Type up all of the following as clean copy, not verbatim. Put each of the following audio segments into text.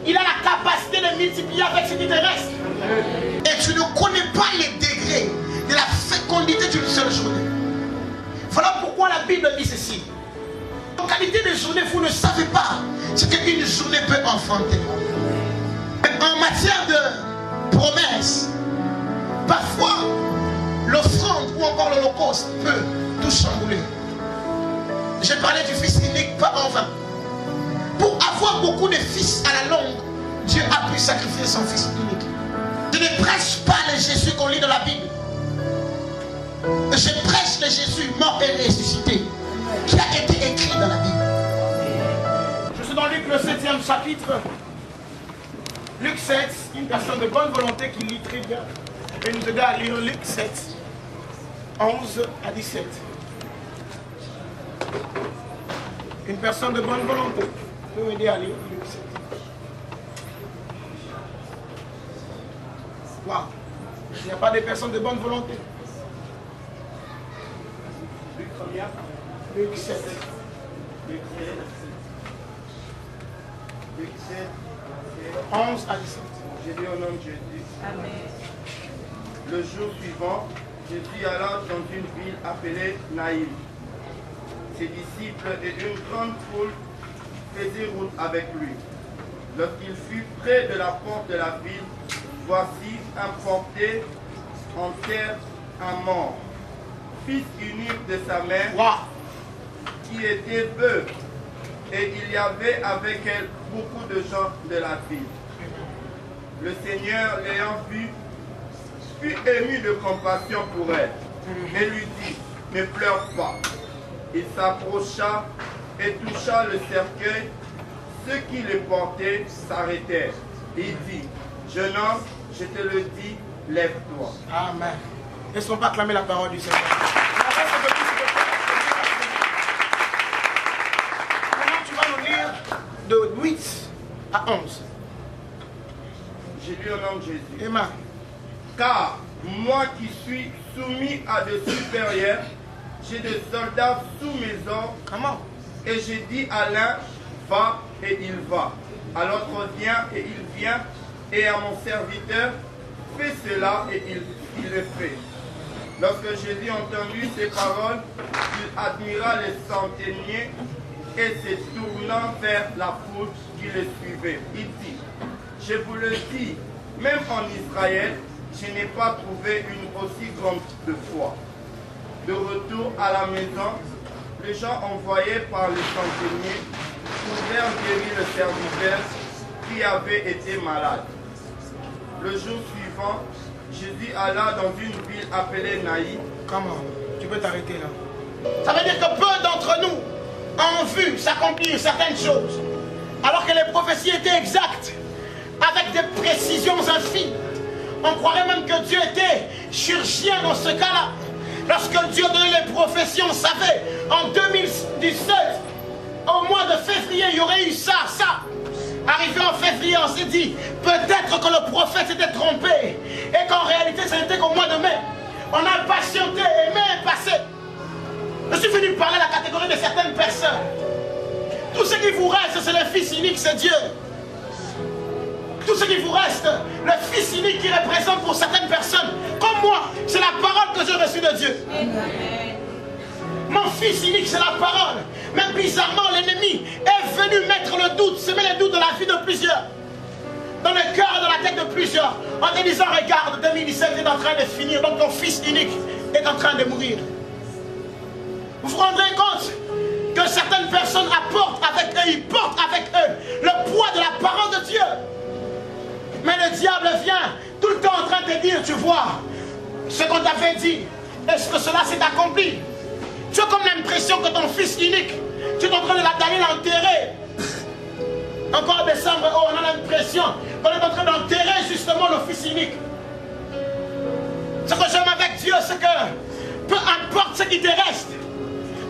il a la capacité de multiplier avec ce qui te reste. Et tu ne connais pas les degrés de la fécondité d'une seule journée. Voilà pourquoi la Bible dit ceci. En qualité de journée, vous ne savez pas ce qu'une journée peut enfanter. En matière de promesses, parfois l'offrande ou encore l'holocauste peut tout chambouler. J'ai parlé du fils unique, pas en vain. Pour avoir beaucoup de fils à la longue, Dieu a pu sacrifier son fils unique. Je ne prêche pas le Jésus qu'on lit dans la Bible. Je prêche le Jésus mort et ressuscité qui a été écrit dans la Bible. Je suis dans Luc le 7e chapitre. Luc 7, une personne de bonne volonté qui lit très bien. Et nous aider à lire Luc 7, 11 à 17. Une personne de bonne volonté peut m'aider à lire Luc 7. Waouh! Il n'y a pas de personnes de bonne volonté. Luc 7. Luc 7. 11 à 17. Jésus au nom de Jésus. Amen. Le jour suivant, Jésus alla dans une ville appelée Naïm. Ses disciples et une grande foule faisaient route avec lui. Lorsqu'il fut près de la porte de la ville, voici un porté en terre un mort, fils unique de sa mère, qui était veuve. Et il y avait avec elle beaucoup de gens de la ville. Le Seigneur, l'ayant vue, fut ému de compassion pour elle et lui dit, ne pleure pas. Il s'approcha et toucha le cercueil. Ceux qui le portaient s'arrêtèrent. Il dit, jeune homme, je te le dis, lève-toi. Amen. Laissons pas acclamer la parole du Seigneur. Maintenant, tu vas nous lire de 8 à 11. J'ai lu au nom de Jésus. Amen. Car moi qui suis soumis à de supérieurs, j'ai des soldats sous mes ordres. Comment? Et j'ai dit à l'un, va, et il va. À l'autre, viens, et il vient. Et à mon serviteur, fais cela, et il le fait. Lorsque Jésus entendit ces paroles, il admira les centeniers et se tournant vers la foule qui le suivait. Il dit, je vous le dis, même en Israël, je n'ai pas trouvé une aussi grande de foi. De retour à la maison, les gens envoyés par les centeniers pouvèrent guérir le serviteur qui avait été malade. Le jour suivant, Jésus alla dans une ville appelée Naïm. Comment? Tu peux t'arrêter là. Ça veut dire que peu d'entre nous ont vu s'accomplir certaines choses, alors que les prophéties étaient exactes, avec des précisions infimes. On croirait même que Dieu était chirurgien dans ce cas-là. Lorsque Dieu donnait les prophéties, on savait, en 2017, au mois de février, il y aurait eu ça. Arrivé en février, on s'est dit, peut-être que le prophète s'était trompé, et qu'en réalité, ce n'était qu'au mois de mai. On a patienté, et mai est passé. Je suis venu parler à la catégorie de certaines personnes. Tout ce qui vous reste, c'est le Fils unique, c'est Dieu. Tout ce qui vous reste, le Fils unique qui représente pour certaines personnes, comme moi, c'est la parole que j'ai reçue de Dieu. Amen. Mon Fils unique, c'est la parole. Mais bizarrement, l'ennemi est venu mettre le doute, semer le doute dans la vie de plusieurs, dans le cœur, dans la tête de plusieurs, en te disant, regarde, 2017 est en train de finir, donc ton Fils unique est en train de mourir. Vous vous rendrez compte que certaines personnes apportent avec eux, ils portent avec eux le poids de la parole de Dieu. Mais le diable vient tout le temps en train de te dire, tu vois, ce qu'on t'avait dit, est-ce que cela s'est accompli? Tu as comme l'impression que ton Fils unique, tu es en train d'aller l'enterrer. Encore en décembre, oh, on a l'impression qu'on est en train d'enterrer justement le Fils unique. Ce que j'aime avec Dieu, c'est que peu importe ce qui te reste,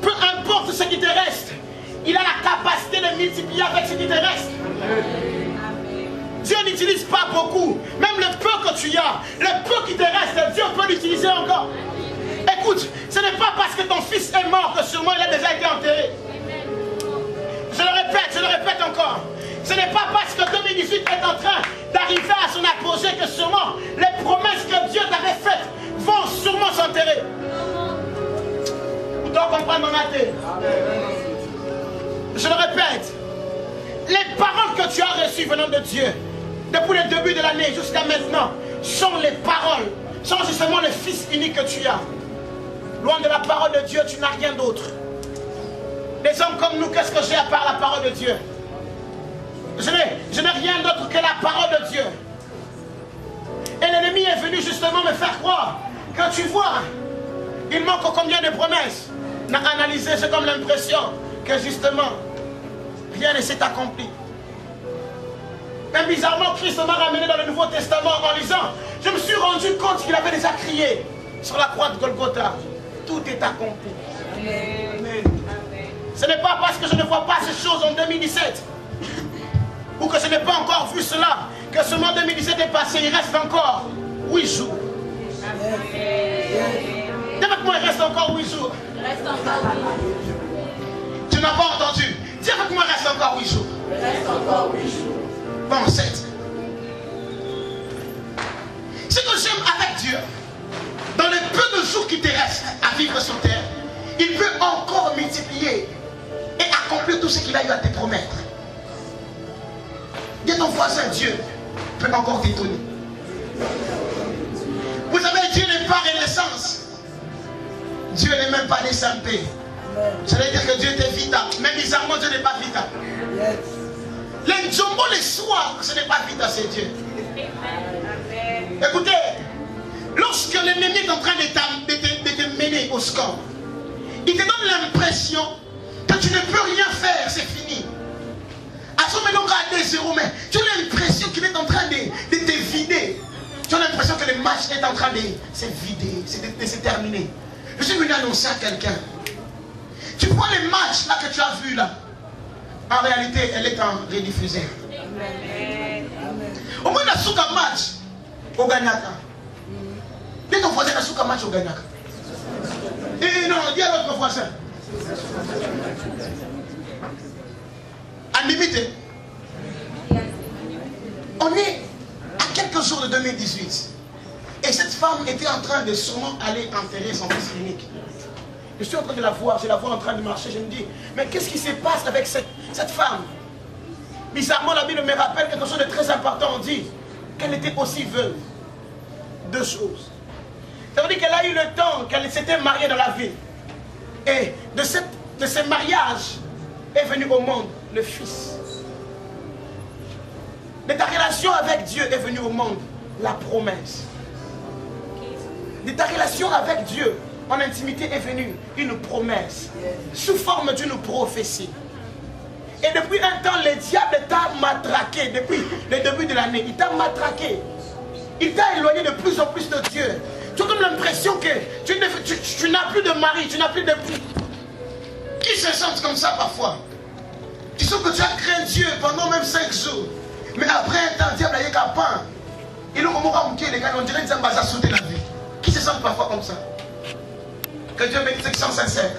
peu importe ce qui te reste, il a la capacité de multiplier avec ce qui te reste. Dieu n'utilise pas beaucoup. Même le peu que tu as, le peu qui te reste, Dieu peut l'utiliser encore. Écoute, ce n'est pas parce que ton fils est mort que sûrement il a déjà été enterré. Je le répète encore. Ce n'est pas parce que 2018 est en train d'arriver à son apogée que sûrement les promesses que Dieu t'avait faites vont sûrement s'enterrer. Vous devez comprendre ma tête. Je le répète, les paroles que tu as reçues venant de Dieu, depuis le début de l'année jusqu'à maintenant, sont les paroles, sont justement le Fils unique que tu as. Loin de la parole de Dieu, tu n'as rien d'autre. Les hommes comme nous, qu'est-ce que j'ai à part la parole de Dieu? Je n'ai rien d'autre que la parole de Dieu. Et l'ennemi est venu justement me faire croire que tu vois, il manque combien de promesses. N'a analysé, c'est comme l'impression que justement, rien ne s'est accompli. Même bizarrement, Christ m'a ramené dans le Nouveau Testament en lisant. Je me suis rendu compte qu'il avait déjà crié sur la croix de Golgotha. Tout est accompli. Amen. Ce n'est pas parce que je ne vois pas ces choses en 2017 ou que je n'ai pas encore vu cela que ce mois 2017 est passé. Il reste encore 8 jours. Dis avec moi, il reste encore 8 jours. Tu n'as pas entendu. Dis avec moi, il reste encore 8 jours. Bon, 7. Ce que j'aime avec Dieu, dans les peu de jours qui te restent à vivre sur terre, il peut encore multiplier et accomplir tout ce qu'il a eu à te promettre. Dis à ton voisin, Dieu peut encore t'étonner. Vous savez, Dieu n'est pas renaissance. Dieu n'est même pas né sans paix. Ça veut dire que Dieu était vital. Mais bizarrement, Dieu n'est pas vital. Les jumbo les soirs, ce n'est pas vital, c'est Dieu. Écoutez, lorsque l'ennemi est en train de te mener au score, il te donne l'impression que tu ne peux rien faire, c'est fini. À ce moment à 2-0, mais tu as l'impression qu'il est en train de te vider. Tu as l'impression que le match est en train de se vider, de se terminer. Je suis venu annoncer à quelqu'un. Tu vois les matchs là que tu as vus là. En réalité, elle est en rediffusée. Au moins, la souka match au Gagnaka. Dis ton voisin, la souka match au Gagnaka. Et non, dis à l'autre voisin. En limite, on est à quelques jours de 2018. Et cette femme était en train de sûrement aller enterrer son fils unique. Je suis en train de la voir, je la vois en train de marcher, je me dis, mais qu'est-ce qui se passe avec cette femme? Bizarrement, la Bible me rappelle quelque chose de très important. On dit qu'elle était aussi veuve. Deux choses. Ça veut dire qu'elle a eu le temps, qu'elle s'était mariée dans la vie. Et de ce mariage est venu au monde le Fils. De ta relation avec Dieu est venue au monde la promesse. De ta relation avec Dieu en intimité est venue une promesse sous forme d'une prophétie. Et depuis un temps, le diable t'a matraqué. Depuis le début de l'année, il t'a matraqué. Il t'a éloigné de plus en plus de Dieu. Tu as comme l'impression que tu n'as plus de mari, tu n'as plus d'époux. Qui se sentent comme ça parfois? Tu sens que tu as craint Dieu pendant même 5 jours. Mais après un temps, le diable a eu qu'à pain. Il nous remonte les gars, on dirait que ça a sauté la vie. Qui se sentent parfois comme ça? Que Dieu bénisse ceux qui sont sincères.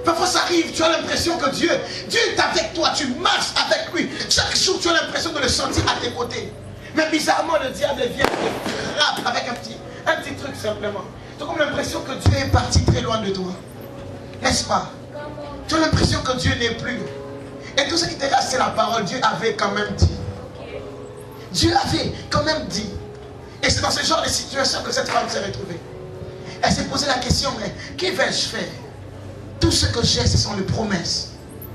Parfois ça arrive, tu as l'impression que Dieu est avec toi, tu marches avec lui. Chaque jour tu as l'impression de le sentir à tes côtés. Mais bizarrement le diable vient te frappe avec un petit truc simplement. Tu as comme l'impression que Dieu est parti très loin de toi. N'est-ce pas? Tu as l'impression que Dieu n'est plus. Et tout ce qui te reste c'est la parole. Dieu avait quand même dit. Dieu avait quand même dit. Et c'est dans ce genre de situation que cette femme s'est retrouvée. Elle s'est posé la question, mais que vais-je faire? Tout ce que j'ai, ce sont les promesses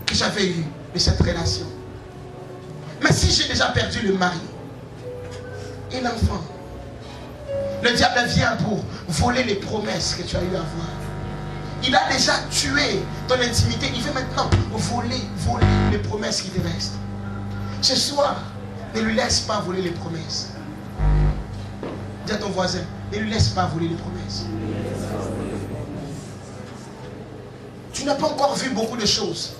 que j'avais eues de cette relation. Mais si j'ai déjà perdu le mari et l'enfant, le diable vient pour voler les promesses que tu as eu à voir. Il a déjà tué ton intimité. Il veut maintenant voler les promesses qui te restent. Ce soir, ne lui laisse pas voler les promesses. Dis à ton voisin, ne lui laisse pas voler les promesses. Tu n'as pas encore vu beaucoup de choses.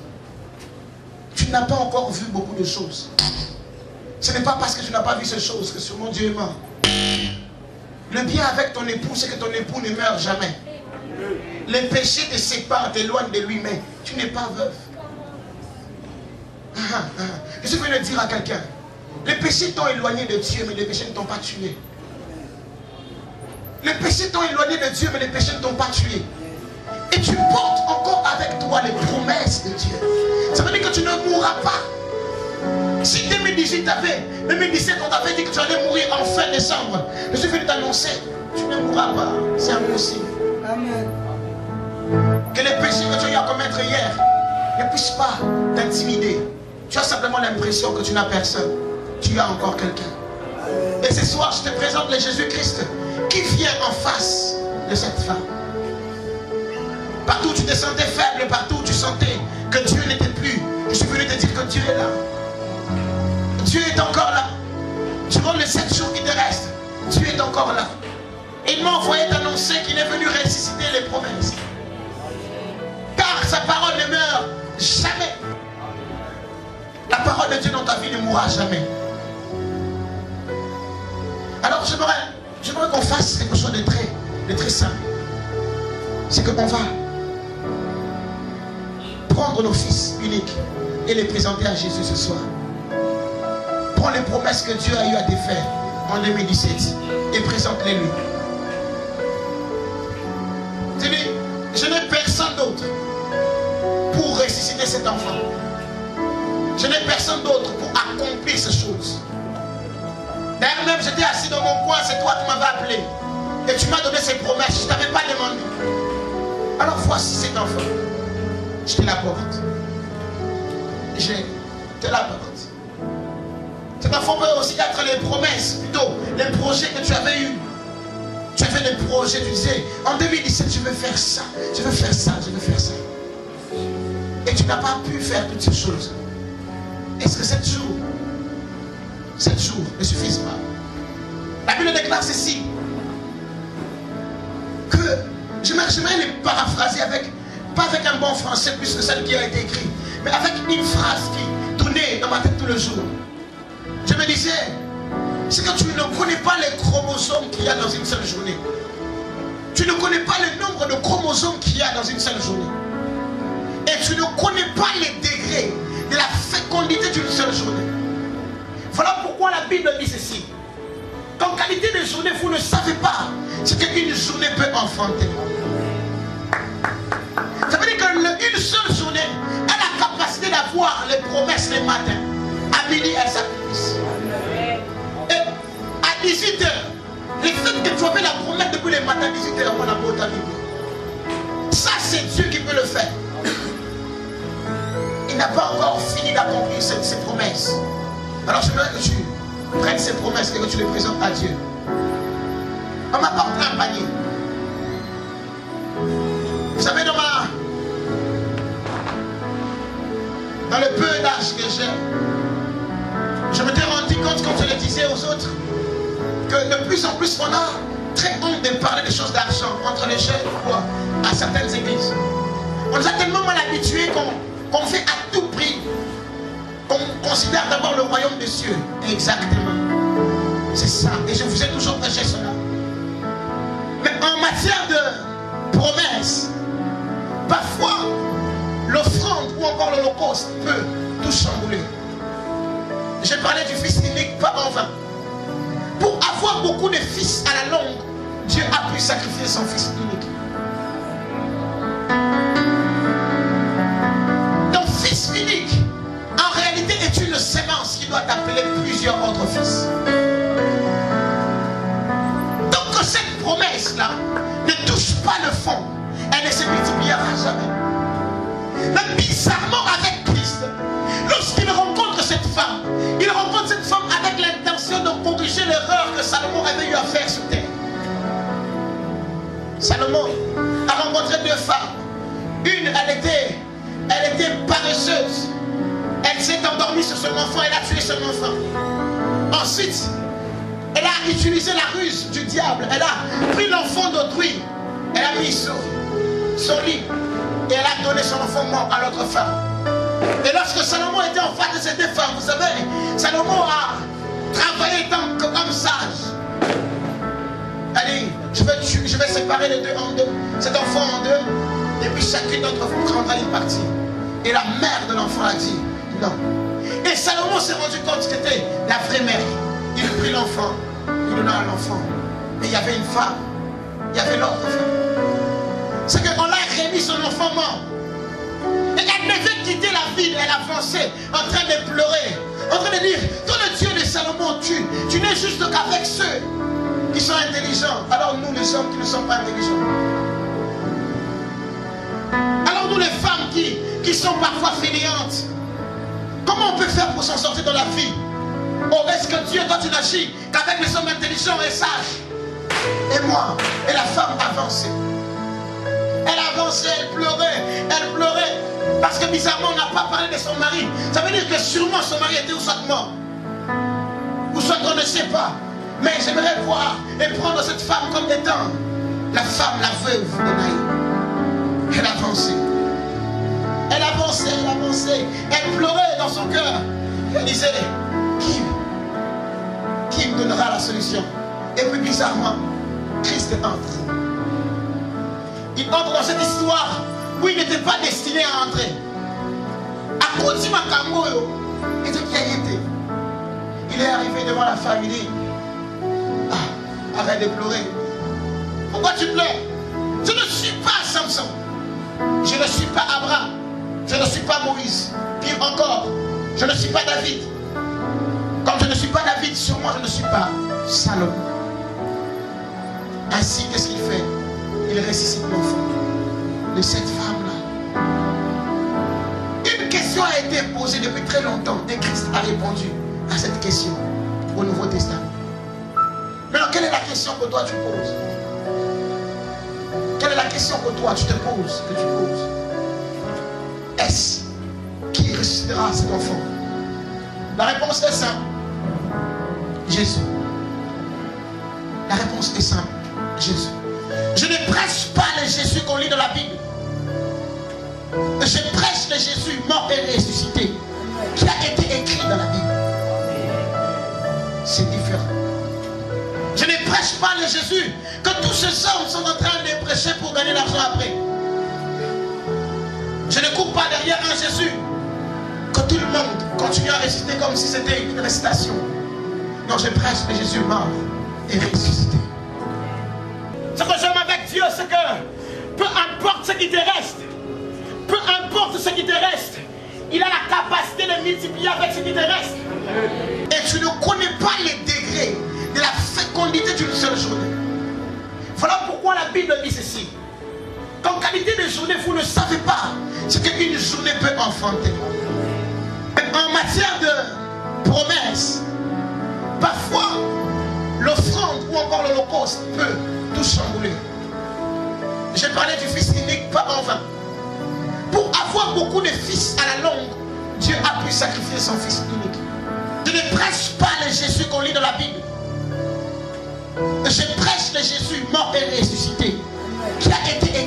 Tu n'as pas encore vu beaucoup de choses. Ce n'est pas parce que tu n'as pas vu ces choses que sûrement Dieu est mort. Le bien avec ton époux, c'est que ton époux ne meurt jamais. Les péchés te séparent, t'éloignent de lui, mais tu n'es pas veuve. Je vais le dire à quelqu'un. Les péchés t'ont éloigné de Dieu, mais les péchés ne t'ont pas tué. Les péchés t'ont éloigné de Dieu, mais les péchés ne t'ont pas tué. Et tu portes encore avec toi les promesses de Dieu. Ça veut dire que tu ne mourras pas. Si 2017 on t'avait dit que tu allais mourir en fin décembre, je suis venu t'annoncer, tu ne mourras pas. C'est impossible. Amen. Que les péchés que tu as eu à commettre hier ne puissent pas t'intimider. Tu as simplement l'impression que tu n'as personne. Tu as encore quelqu'un. Et ce soir, je te présente le Jésus-Christ qui vient en face de cette femme. Partout où tu te sentais faible, partout où tu sentais que Dieu n'était plus, je suis venu te dire que Dieu est là. Dieu est encore là. Durant les 7 jours qui te restent, Dieu est encore là. Il m'a envoyé t'annoncer qu'il est venu ressusciter les promesses. Car sa parole ne meurt jamais. La parole de Dieu dans ta vie ne mourra jamais. Alors j'aimerais qu'on fasse quelque chose de très simple. C'est qu'on va prendre nos fils uniques et les présenter à Jésus ce soir. Prends les promesses que Dieu a eu à te faire en 2017 et présente-les lui. Dis-lui, je n'ai personne d'autre pour ressusciter cet enfant. Je n'ai personne d'autre pour accomplir ces choses. D'ailleurs même j'étais assis dans mon coin, c'est toi qui m'avais appelé. Et tu m'as donné ces promesses, je ne t'avais pas demandé. Alors voici cet enfant. Je te l'apporte. Je te l'apporte. Cet enfant peut aussi être les promesses, plutôt les projets que tu avais eus. Tu avais des projets, tu disais, en 2017 je veux faire ça, je veux faire ça, je veux faire ça. Et tu n'as pas pu faire toutes ces choses. Est-ce que 7 jours ne suffisent pas? La Bible déclare ceci, que j'aimerais les paraphraser pas avec un bon français plus que celle qui a été écrite, mais avec une phrase qui tournait dans ma tête tout le jour. Je me disais, c'est que tu ne connais pas les chromosomes qu'il y a dans une seule journée. Tu ne connais pas le nombre de chromosomes qu'il y a dans une seule journée. Et tu ne connais pas les degrés de la fécondité d'une seule journée. Voilà pourquoi la Bible dit ceci. Qu'en qualité de journée, vous ne savez pas ce qu'une journée peut enfanter. Ça veut dire qu'une seule journée a la capacité d'avoir les promesses les matins. À midi, elles s'accomplissent. Et à 18h, le fait que tu avais la promesse depuis le matin à 18h, on a beau ta Bible. Ça, c'est Dieu qui peut le faire. Il n'a pas encore fini d'accomplir ces promesses. Alors j'aimerais que tu prennes ces promesses et que tu les présentes à Dieu. On m'a apporté un panier. Vous savez, dans le peu d'âge que j'ai, je m'étais rendu compte, comme je le disais aux autres, que de plus en plus on a très honte de parler des choses d'argent entre les jeunes ou à certaines églises. On nous a tellement mal habitués qu'on fait à tout prix, qu'on considère d'abord le royaume des cieux. Exactement. C'est ça. Et je vous ai toujours prêché cela. Mais en matière de promesses, parfois l'offrande ou encore l'holocauste peut tout chambouler. J'ai parlé du fils unique, pas en vain. Pour avoir beaucoup de fils à la longue, Dieu a pu sacrifier son fils unique. Ton fils unique, en réalité, est une sémence qui doit t'appeler plusieurs autres fils. Donc que cette promesse-là ne touche pas le fond, elle ne se multipliera jamais. Mais bizarrement avec Christ, lorsqu'il rencontre cette femme, il rencontre cette femme avec l'intention de corriger l'erreur que Salomon avait eu à faire sur terre. Salomon a rencontré 2 femmes. Une, elle était paresseuse. Elle s'est endormie sur son enfant, elle a tué son enfant. Ensuite, elle a utilisé la ruse du diable. Elle a pris l'enfant d'autrui. Elle a mis sur son lit. Et elle a donné son enfant mort à l'autre femme. Et lorsque Salomon était en face de ces 2 femmes, vous savez, Salomon a travaillé comme sage. Allez, je vais séparer les 2 en 2. Cet enfant en 2. Et puis chacune d'entre vous prendra une partie. Et la mère de l'enfant a dit, Non. Et Salomon s'est rendu compte que c'était la vraie mère. Il prit l'enfant, il donna à l'enfant. Mais il y avait une femme, il y avait l'autre femme. C'est qu'on l'a remis son enfant mort. Et elle devait quitter la ville, elle avançait en train de pleurer, en train de dire, toi le Dieu de Salomon, tu n'es juste qu'avec ceux qui sont intelligents. Alors nous les hommes qui ne sont pas intelligents. Alors nous les femmes qui sont parfois fainéantes. Comment on peut faire pour s'en sortir dans la vie? Oh, est-ce que Dieu, toi tu n'agis qu'avec les hommes intelligents et sages? Et moi, et la femme avançait. Elle avançait, elle pleurait. Parce que bizarrement, on n'a pas parlé de son mari. Ça veut dire que sûrement son mari était ou soit mort. Ou soit on ne sait pas. Mais j'aimerais voir et prendre cette femme comme étant la femme, la veuve de Naïm. Elle avançait. Elle avançait. Elle pleurait dans son cœur. Elle disait, qui me donnera la solution? Et puis bizarrement, Christ entre. Il entre dans cette histoire où il n'était pas destiné à entrer. À cause de Makambo, il est arrivé devant la femme, il dit, arrête de pleurer. Pourquoi tu pleures? Je ne suis pas Samson. Je ne suis pas Abraham. Je ne suis pas Moïse. Pire encore, je ne suis pas David. Comme je ne suis pas David, sûrement je ne suis pas Salomon. Ainsi, qu'est-ce qu'il fait? Il ressuscite l'enfant de cette femme-là. Une question a été posée depuis très longtemps et Christ a répondu à cette question au Nouveau Testament. Maintenant, quelle est la question que toi tu poses? Quelle est la question que toi tu te poses, Est-ce qui ressuscitera cet enfant? La réponse est simple. Jésus. La réponse est simple. Jésus. Je ne prêche pas le Jésus qu'on lit dans la Bible. Je prêche le Jésus mort et ressuscité qui a été écrit dans la Bible. C'est différent. Je ne prêche pas le Jésus que tous ces hommes sont en train de prêcher pour gagner l'argent après. Je ne cours pas derrière un Jésus que tout le monde continue à réciter comme si c'était une récitation. Non, je prêche le Jésus mort et ressuscité. Ce que j'aime avec Dieu, c'est que peu importe ce qui te reste, il a la capacité de multiplier avec ce qui te reste. Et tu ne connais pas les degrés de la fécondité d'une seule journée. Voilà pourquoi la Bible dit ceci. Qu'en qualité de journée, vous ne savez pas ce qu'une journée peut enfanter. En matière de promesses, parfois l'offrande ou encore l'holocauste peut tout chambouler. J'ai parlé du fils unique, pas en vain. Pour avoir beaucoup de fils à la longue, Dieu a pu sacrifier son fils unique. Je ne prêche pas le Jésus qu'on lit dans la Bible. Je prêche le Jésus mort et ressuscité qui a été